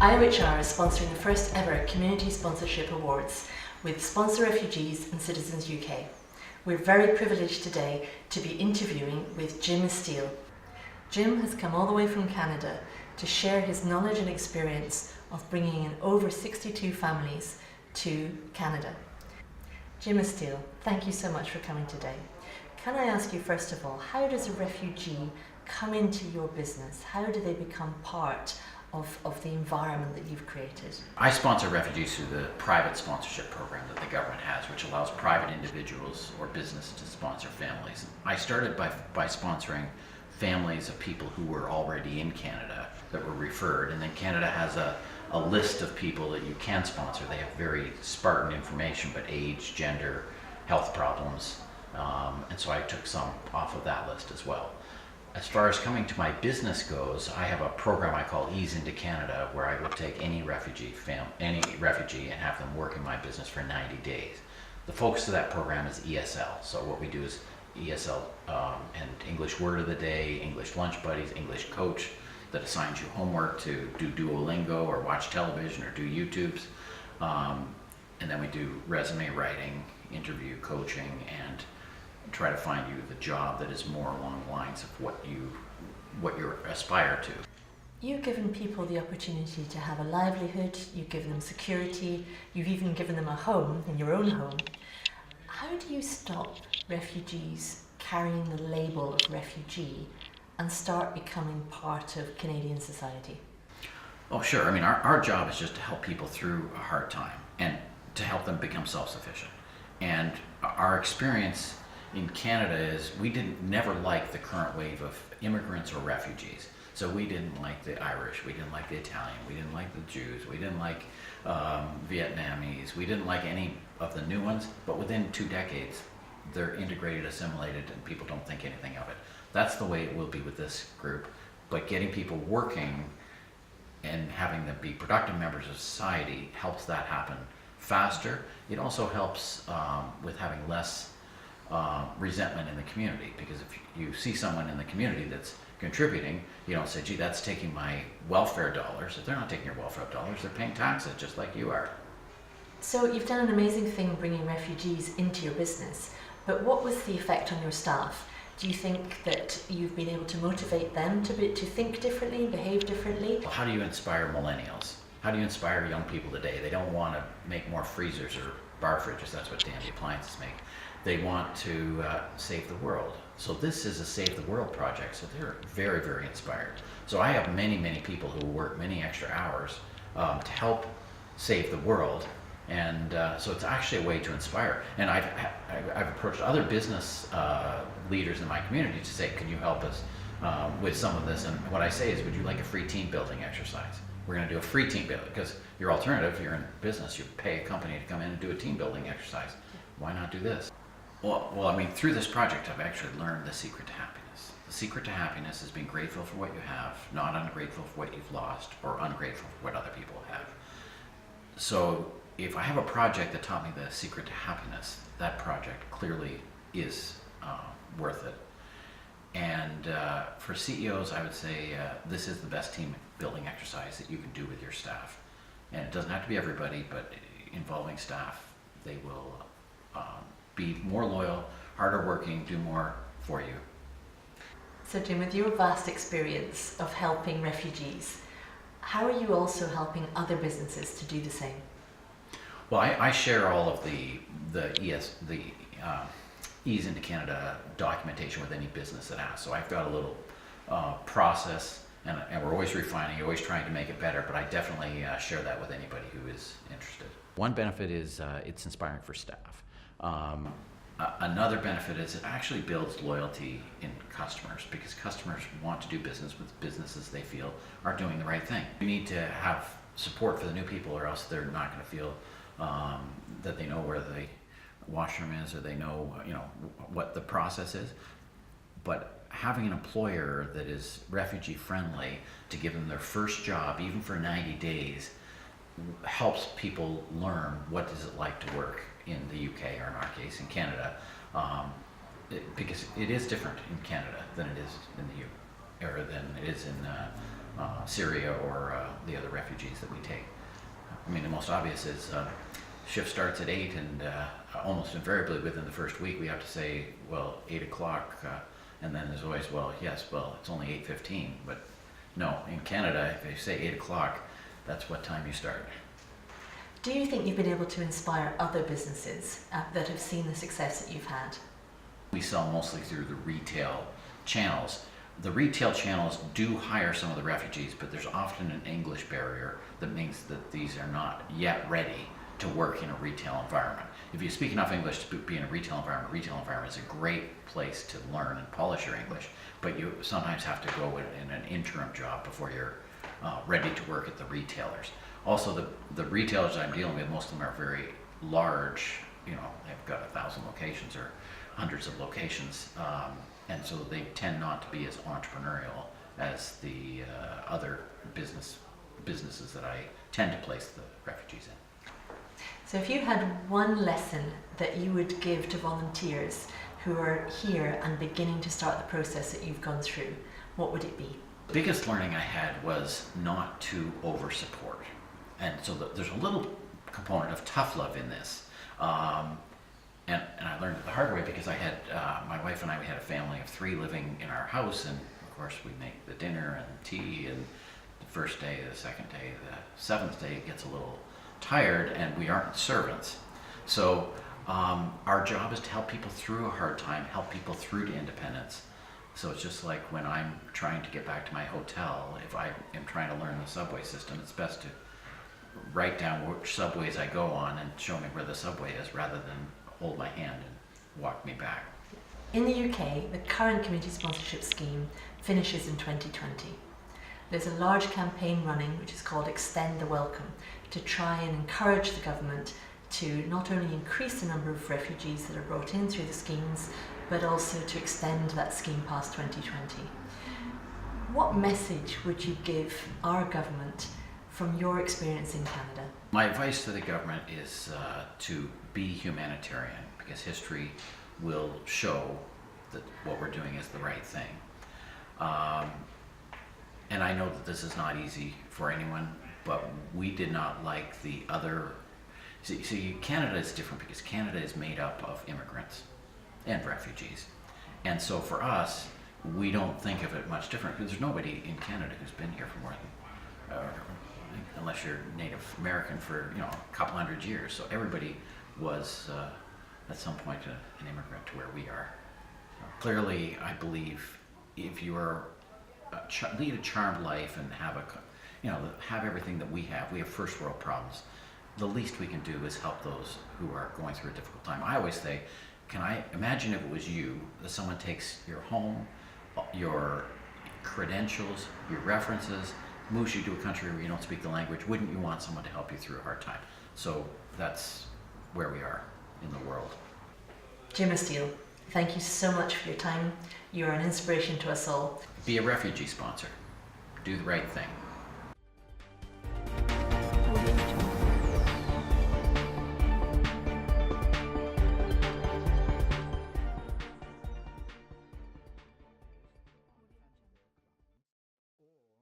IOHR is sponsoring the first ever Community Sponsorship Awards with Sponsor Refugees and Citizens UK. We're very privileged today to be interviewing with Jim Steele. Jim has come all the way from Canada to share his knowledge and experience of bringing in over 62 families to Canada. Jim Steele, thank you so much for coming today. Can I ask you first of all, how does a refugee come into your business? How do they become part of the environment that you've created? I sponsor refugees through the private sponsorship program that the government has, which allows private individuals or businesses to sponsor families. I started by sponsoring families of people who were already in Canada that were referred, and then Canada has a list of people that you can sponsor. They have very Spartan information, but age, gender, health problems, and so I took some off of that list as well. As far as coming to my business goes, I have a program I call Ease into Canada, where I will take any refugee and have them work in my business for 90 days. The focus of that program is ESL. So what we do is ESL and English Word of the Day, English Lunch Buddies, English Coach that assigns you homework to do Duolingo or watch television or do YouTubes. And then we do resume writing, interview coaching, and try to find you the job that is more along the lines of what you aspire to. You've given people the opportunity to have a livelihood, you've given them security, you've even given them a home, in your own home. How do you stop refugees carrying the label of refugee and start becoming part of Canadian society? Oh, sure. I mean, our job is just to help people through a hard time and to help them become self-sufficient. And our experience in Canada is we never liked the current wave of immigrants or refugees. So we didn't like the Irish, we didn't like the Italian, we didn't like the Jews, we didn't like Vietnamese, we didn't like any of the new ones, but within 2 decades, they're integrated, assimilated, and people don't think anything of it. That's the way it will be with this group. But getting people working and having them be productive members of society helps that happen faster. It also helps with having less resentment in the community, because if you see someone in the community that's contributing, you don't say, gee, that's taking my welfare dollars. If they're not taking your welfare dollars, they're paying taxes just like you are. So you've done an amazing thing bringing refugees into your business, but what was the effect on your staff? Do you think that you've been able to motivate them to think differently, behave differently? How do you inspire millennials? How do you inspire young people today? They don't want to make more freezers or bar fridges. That's what Dandy Appliances make. They want to save the world. So this is a Save the World project, so they're very, very inspired. So I have many, many people who work many extra hours to help save the world, and so it's actually a way to inspire. And I've approached other business leaders in my community to say, can you help us with some of this? And what I say is, would you like a free team building exercise? We're going to do a free team building, because your alternative, you're in business, you pay a company to come in and do a team building exercise. Why not do this? Well, I mean, through this project, I've actually learned the secret to happiness. The secret to happiness is being grateful for what you have, not ungrateful for what you've lost, or ungrateful for what other people have. So if I have a project that taught me the secret to happiness, that project clearly is worth it. And for CEOs, I would say this is the best team building exercise that you can do with your staff. And it doesn't have to be everybody, but involving staff, they will be more loyal, harder working, do more for you. So Jim, with your vast experience of helping refugees, how are you also helping other businesses to do the same? Well, I share all of the Ease into Canada documentation with any business that asks. So I've got a little process, and we're always refining, always trying to make it better, but I definitely share that with anybody who is interested. One benefit is it's inspiring for staff. Another benefit is it actually builds loyalty in customers, because customers want to do business with businesses they feel are doing the right thing. You need to have support for the new people, or else they're not going to feel that they know where the washroom is, or they know what the process is. But having an employer that is refugee friendly to give them their first job, even for 90 days, helps people learn what is it like to work in the UK, or in our case in Canada, because it is different in Canada than it is in the era than it is in Syria or the other refugees that we take. I mean, the most obvious is shift starts at 8, and almost invariably within the first week we have to say, well, 8 o'clock, and then there's always, well, yes, well, it's only 8:15, but no, in Canada, if you say 8 o'clock, that's what time you start. Do you think you've been able to inspire other businesses that have seen the success that you've had? We sell mostly through the retail channels. The retail channels do hire some of the refugees, but there's often an English barrier that means that these are not yet ready to work in a retail environment. If you speak enough English to be in a retail environment is a great place to learn and polish your English, but you sometimes have to go in an interim job before you're ready to work at the retailers. Also, the retailers I'm dealing with, most of them are very large, they've got 1,000 locations or hundreds of locations, and so they tend not to be as entrepreneurial as the other businesses that I tend to place the refugees in. So if you had one lesson that you would give to volunteers who are here and beginning to start the process that you've gone through, what would it be? The biggest learning I had was not to over-support. And so there's a little component of tough love in this. And I learned it the hard way because I had, my wife and I, we had a family of 3 living in our house, and of course we make the dinner and tea, and the first day, the second day, the 7th day it gets a little tired, and we aren't servants. So our job is to help people through a hard time, help people through to independence. So it's just like when I'm trying to get back to my hotel, if I am trying to learn the subway system, it's best to write down which subways I go on and show me where the subway is rather than hold my hand and walk me back. In the UK, the current community sponsorship scheme finishes in 2020. There's a large campaign running which is called Extend the Welcome to try and encourage the government to not only increase the number of refugees that are brought in through the schemes, but also to extend that scheme past 2020. What message would you give our government from your experience in Canada? My advice to the government is to be humanitarian, because history will show that what we're doing is the right thing. And I know that this is not easy for anyone, but we did not like the other. See, Canada is different because Canada is made up of immigrants and refugees. And so for us, we don't think of it much different, because there's nobody in Canada who's been here for more than, unless you're Native American, for a couple hundred years. So everybody was at some point an immigrant to where we are. Clearly, I believe if you are lead a charmed life and have everything that we have first world problems. The least we can do is help those who are going through a difficult time. I always say, can I imagine if it was you, that someone takes your home, your credentials, your references, moves you to a country where you don't speak the language? Wouldn't you want someone to help you through a hard time? So that's where we are in the world. Jim Steele, thank you so much for your time. You are an inspiration to us all. Be a refugee sponsor. Do the right thing.